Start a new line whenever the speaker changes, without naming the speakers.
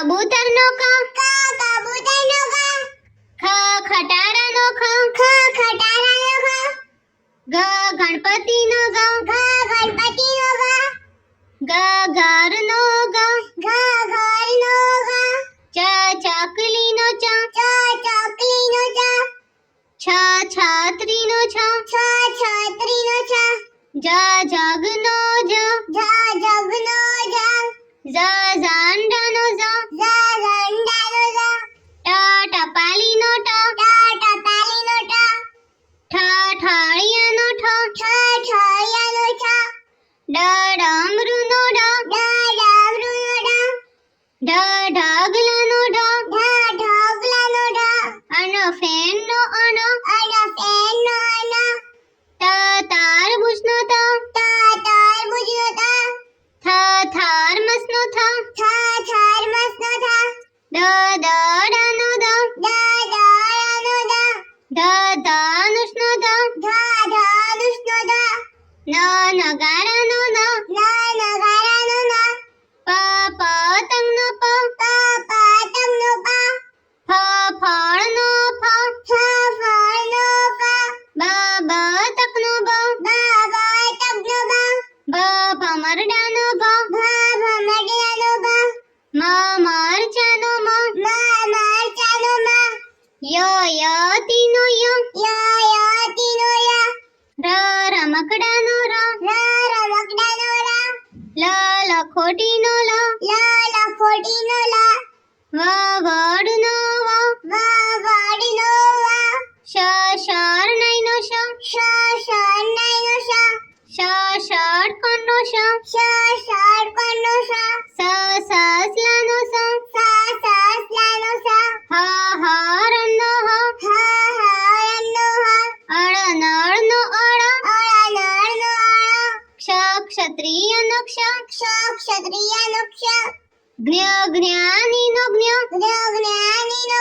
કબૂતરનો ક
કબૂતરનો ક
ખટારાનો ખ
ખટારાનો ખ
ગણપતિનો ગ
ગણપતિનો
ઘરનો ગ
ઘરનો
ચકલીનો ચ
ચકલીનો
છત્રીનો છ
છત્રીનો
જગનો જ
જગનો
ઝંડાનો ઝ
ઝંડાનો
ટપાલીનો ટ
ટપાલીનો
ઠળિયાનો ઠ
ઠળિયાનો
ડમરુનો ડ ઢગલાનો ઢ
ઢગલાનો
અને ફેનનો અન
ફેનનો
તારબૂચનો ત
તરબૂચનો
થર્મસનો થ
થર્મસનો
દડાનો દ ધનુષનો ધ
ધનુષનો
નગારાનો ન
નગારાનો
પતંગનો પ
પતંગનો
ફળનો ફ
ફળનો
બતકનો બ
બતકનો
ભમરડાનો ભ
ભમરડાનો
મરચાનો મ
મરચાનો
યતીનો ય
યતીનો
રમકડાનો ર
રમકડાનો
લખોટીનો લ
લખોટીનો
વડનો વ
વડનો
શરણાઈનો શ
શરણાઈનો
ષટ્કોણનો શ
ષટ્કોણનો
સસલાનો સ
સસલાનો
હરણનો હ
હરણનો
અળનળનો અળ
અળનળનો
ક્ષત્રિયનો ક્ષ
ક્ષત્રિયનો
જ્ઞાનીનો જ્ઞ
જ્ઞાનીનો